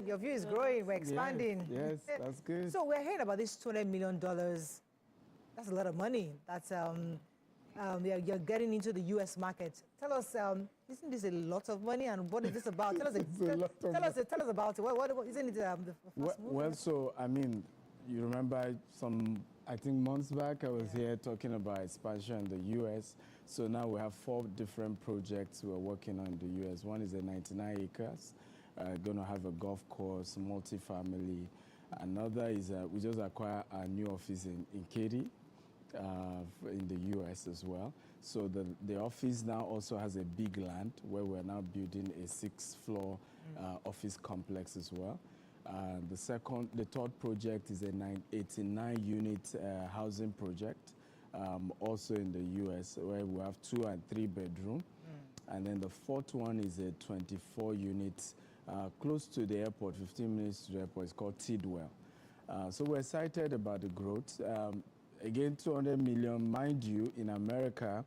Your view is growing. We're expanding. Yes, that's good. So we're hearing about this $200 million. That's a lot of money. That's you're getting into the U.S. market. Tell us, isn't this a lot of money, and what is this about? Tell us, tell us about it. What isn't it the first move? Well, so I mean, you remember I think months back, I was here talking about expansion in the U.S. So now we have 4 different projects we're working on in the U.S. One is a 99 acres, going to have a golf course, multifamily. Another is we just acquired a new office in Katy, in the U.S. as well. So the office now also has a big land where we're now building a 6th-floor office complex as well. The third project is a 89-unit housing project, also in the U.S., where we have 2 and 3 bedroom. And then the 4th one is a 24-unit, close to the airport, 15 minutes to the airport. It's called Tidwell. So we're excited about the growth. Again, 200 million, mind you, in America,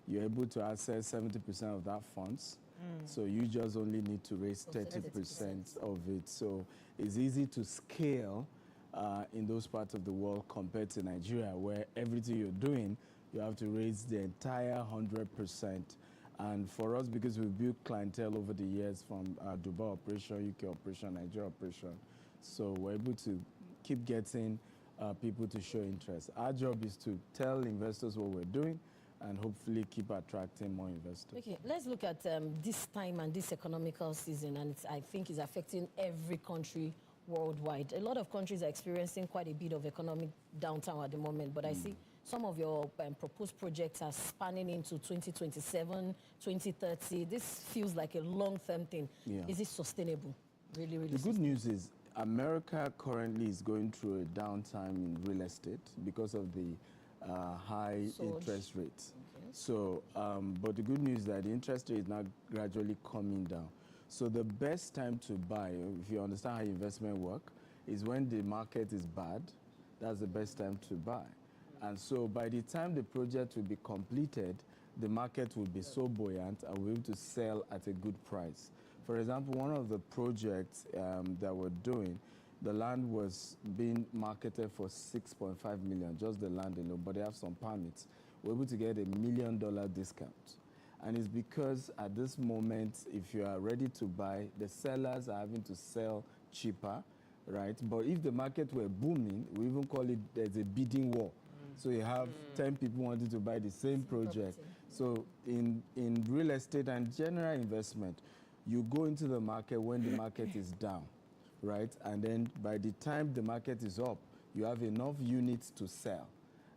you're able to access 70% of that funds. So you just only need to raise 30% of it. So it's easy to scale in those parts of the world compared to Nigeria, where everything you're doing, you have to raise the entire 100%. And for us, because we've built clientele over the years from Dubai operation, UK operation, Nigeria operation, so we're able to keep getting people to show interest. Our job is to tell investors what we're doing and hopefully keep attracting more investors. Okay, let's look at this time and this economical season, and I think it's affecting every country worldwide. A lot of countries are experiencing quite a bit of economic downturn at the moment, but I see some of your proposed projects are spanning into 2027, 2030. This feels like a long-term thing. Yeah. Is it sustainable? Really, really The good news is America currently is going through a downtime in real estate because of the high interest rates. Okay. So, but the good news is that the interest rate is now gradually coming down. So the best time to buy, if you understand how investment work, is when the market is bad. That's the best time to buy. And so by the time the project will be completed, the market will be so buoyant and we'll be able to sell at a good price. For example, one of the projects that we're doing, the land was being marketed for $6.5 million, just the land alone, but they have some permits. We're able to get $1 million discount. And it's because at this moment, if you are ready to buy, the sellers are having to sell cheaper, right? But if the market were booming, we even call it there's a bidding war. So you have 10 people wanting to buy the same project. So in real estate and general investment, you go into the market when the market is down, right? And then by the time the market is up, you have enough units to sell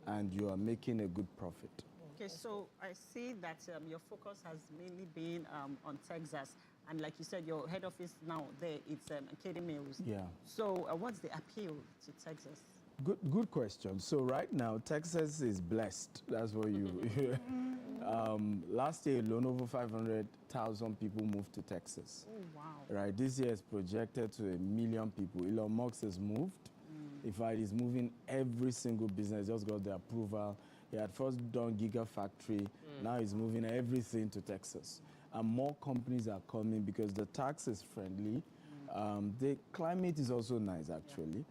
and you are making a good profit. Okay, so I see that your focus has mainly been on Texas. And like you said, your head office now there, it's Katy Mills. Yeah. So what's the appeal to Texas? Good question. So right now, Texas is blessed. That's what you... last year alone, over 500,000 people moved to Texas. Oh, wow. Right, this year is projected to 1 million people. Elon Musk has moved. In fact, he's moving every single business, just got the approval. He had first done Gigafactory. Now he's moving everything to Texas. And more companies are coming because the tax is friendly. The climate is also nice, actually.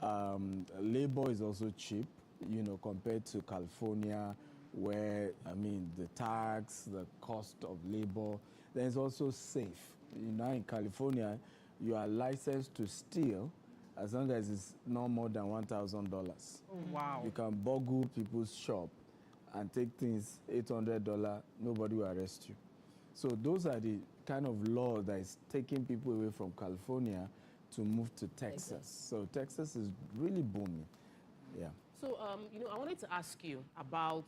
Yeah, sure. Labor is also cheap, you know, compared to California, where, I mean, the tax, the cost of labor. Then it's also safe. You know, in California, you are licensed to steal as long as it's no more than $1,000. Oh, wow. You can boggle people's shop and take things $800, nobody will arrest you. So those are the kind of law that is taking people away from California to move to Texas. So Texas is really booming. Yeah. So, you know, I wanted to ask you about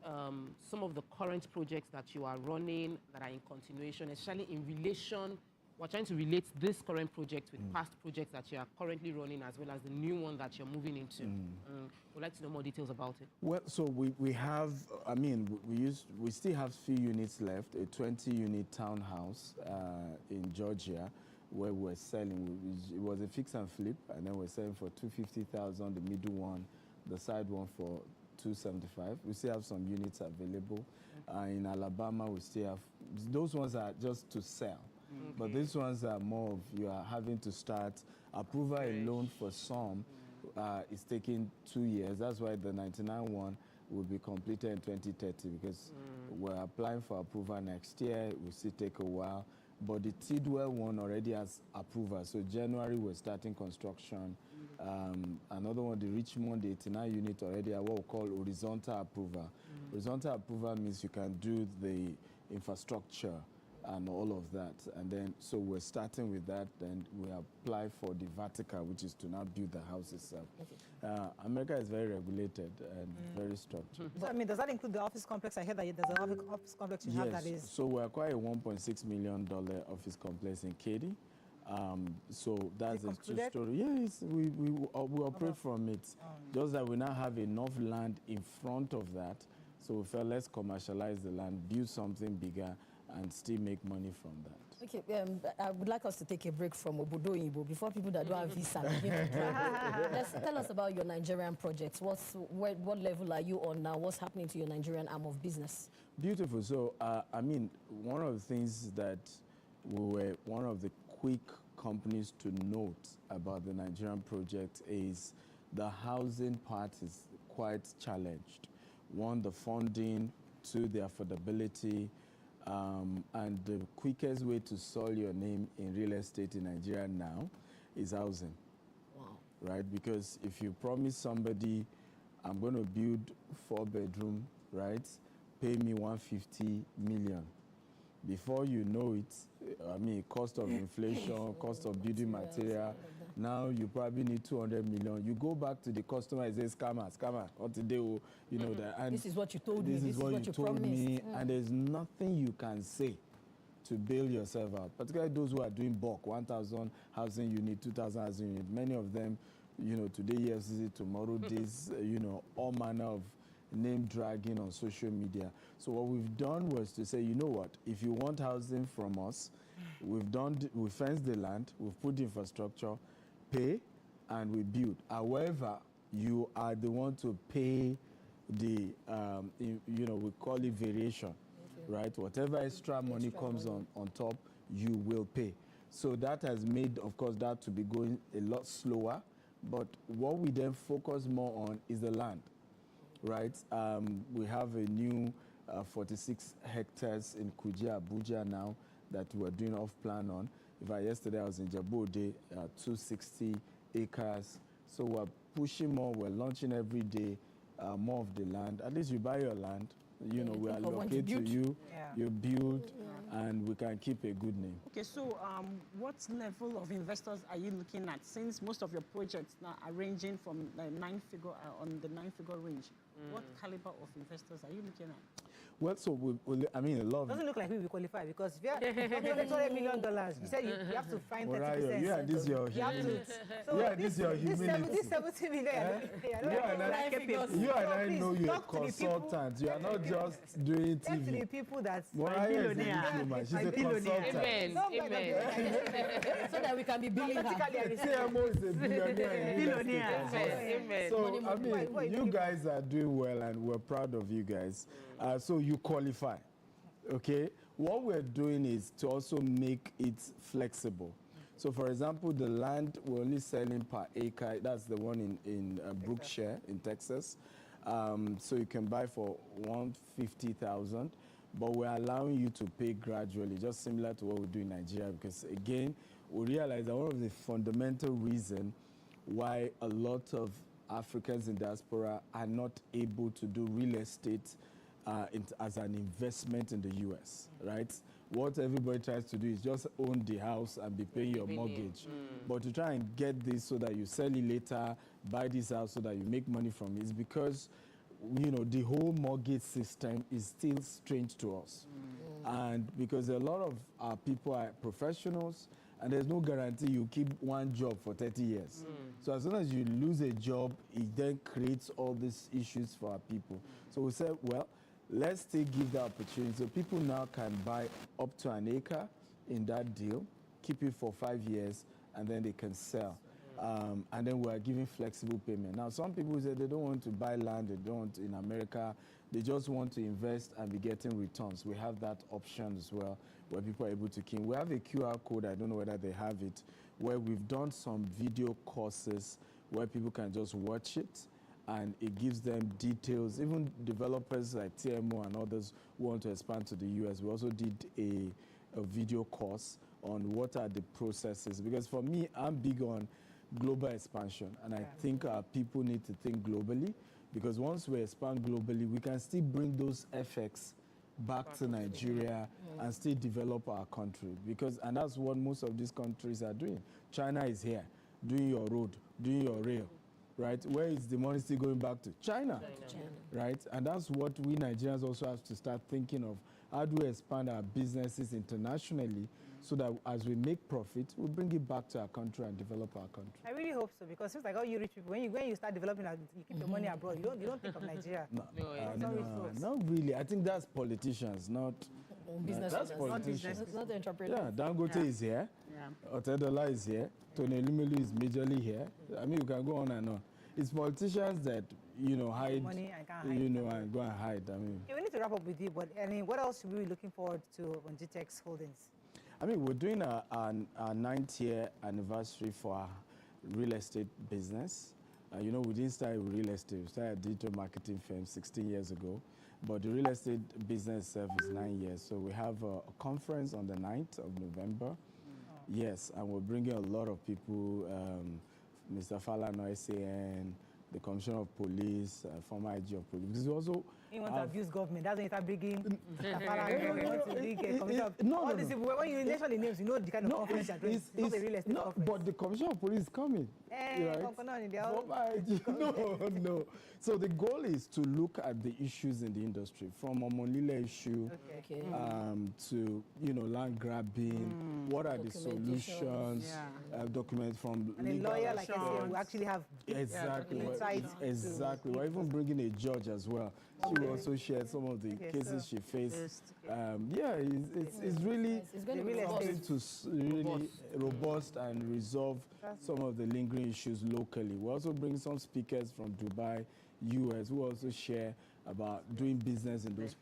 some of the current projects that you are running that are in continuation, especially in relation. We're trying to relate this current project with past projects that you are currently running, as well as the new one that you're moving into. We'd like to know more details about it. Well, so we have, I mean, we still have few units left, a 20-unit townhouse in Georgia, where we're selling. It was a fix and flip, and then we're selling for $250,000, the middle one, the side one for $275,000. We still have some units available. In Alabama, we still have, those ones are just to sell. But these ones are more of you are having to start. Approval alone for some is taking 2 years. That's why the 99 one will be completed in 2030 because we're applying for approval next year. It will still take a while. But the Tidwell one already has approval. So January, we're starting construction. Another one, the Richmond, the 89 unit already have what we call horizontal approval. Horizontal approval means you can do the infrastructure and all of that. And then, so we're starting with that. Then we apply for the vertical, which is to now build the house itself. America is very regulated and very structured. So, I mean, does that include the office complex? I heard that there's an office complex you have that is... So we acquired a $1.6 million office complex in Katy. So that's a true story. Yes, we operate from it. Just that we now have enough land in front of that. So we felt let's commercialize the land, build something bigger, and still make money from that. Okay, I would like us to take a break from Obodo Ibo before people that don't have visa begin to drive. Let's tell us about your Nigerian projects. What level are you on now? What's happening to your Nigerian arm of business? Beautiful. So, I mean, one of the things that we were one of the quick companies to note about the Nigerian project is the housing part is quite challenged. One, the funding, two, the affordability, and the quickest way to sell your name in real estate in Nigeria now is housing. Wow. Right? Because if you promise somebody, I'm going to build 4-bedroom, right? Pay me 150 million. Before you know it, I mean, cost of inflation, cost of building material. Now you probably need 200 million. You go back to the customer and say, scammer, what did they, you know that. And this is what you told me. This is what you told me. And there's nothing you can say to bail yourself out. Particularly those who are doing bulk, 1,000 housing unit, 2,000 housing unit. Many of them, you know, today EFCC, tomorrow this, you know, all manner of name dragging on social media. So what we've done was to say, you know what, if you want housing from us, we've fenced the land, we've put the infrastructure, pay, and we build. However, you are the one to pay the, you know, we call it variation, right? Whatever extra money comes on top, you will pay. So that has made, of course, that to be going a lot slower. But what we then focus more on is the land, right? We have a new 46 hectares in Kuje, Abuja now that we're doing off-plan on. In fact, yesterday I was in Jabode, 260 acres. So we're pushing more, we're launching every day more of the land. At least you buy your land, you know, we allocate to you, you build, and we can keep a good name. Okay, so what level of investors are you looking at? Since most of your projects now are ranging from nine-figure on the nine-figure range, what caliber of investors are you looking at? Well, so I mean, a lot of... Doesn't look like we will qualify because if you have $800 million, you said you have to find 30%. Yeah, this is your humility. This is your humility. This 70 million. You and I know you're a consultant. You are not just doing TV. To the people that's billionaire. She's a consultant. Amen. So that we can be billing her. CMO is a billionaire. Amen. So, I mean, you guys are doing well, and we're proud of you guys. So you qualify, okay? What we're doing is to also make it flexible. So for example, the land we're only selling per acre, that's the one in Brookshire in Texas. So you can buy for $150,000, but we're allowing you to pay gradually, just similar to what we do in Nigeria, because again, we realize that one of the fundamental reasons why a lot of Africans in diaspora are not able to do real estate as an investment in the U.S., right? What everybody tries to do is just own the house and be paying your mortgage. But to try and get this so that you sell it later, buy this house so that you make money from it, is because, you know, the whole mortgage system is still strange to us. And because a lot of our people are professionals, and there's no guarantee you keep one job for 30 years. So as soon as you lose a job, it then creates all these issues for our people. So we said, well, let's still give the opportunity. So people now can buy up to an acre in that deal, keep it for 5 years, and then they can sell. And then we're giving flexible payment. Now, some people say they don't want to buy land, they don't want in America, they just want to invest and be getting returns. We have that option as well, where people are able to key in. We have a QR code, I don't know whether they have it, where we've done some video courses where people can just watch it, and it gives them details. Even developers like TMO and others who want to expand to the US, we also did a video course on what are the processes. Because for me, I'm big on global expansion, and I think people need to think globally, because once we expand globally, we can still bring those effects back to Nigeria and still develop our country. And that's what most of these countries are doing. China is here, doing your road, doing your rail, right? Where is the money still going back to? China, right? And that's what we Nigerians also have to start thinking of. How do we expand our businesses internationally so that as we make profit, we bring it back to our country and develop our country? I really hope so, because it's like all you rich people, when you start developing, you keep the money abroad. You don't think of Nigeria. Not really. I think that's politicians, not business. That's politicians. It's not the entrepreneurs. Yeah, Dangote is here. Otedola is here. Tony Elumelu is majorly here. I mean, you can go on and on. It's politicians that, hide money and can't hide. and go and hide. I mean, Okay, we need to wrap up with you, but what else should we be looking forward to on GTEx Holdings? I mean, we're doing our 9th year anniversary for our real estate business. We didn't start with real estate. We started a digital marketing firm 16 years ago. But the real estate business itself is 9 years. So we have a conference on the 9th of November. Yes, and we're bringing a lot of people, Mr. Falano, SAN, the Commissioner of Police, former IG of Police. Because we also you want to abuse government. That's when you start bringing all these people. When you mention the names, you know the kind of conference you're doing. It's not a real estate conference. But the Commissioner of Police is coming. No. So the goal is to look at the issues in the industry, from a Monile issue to land grabbing. What are the solutions? Documents from and a lawyer like SAN will actually have insights. Exactly. We're even bringing a judge as well. She will also share some of the cases she faced. It's really something to really robust and resolve some of the lingering issues locally. We also bring some speakers from Dubai, US, who also share about doing business in those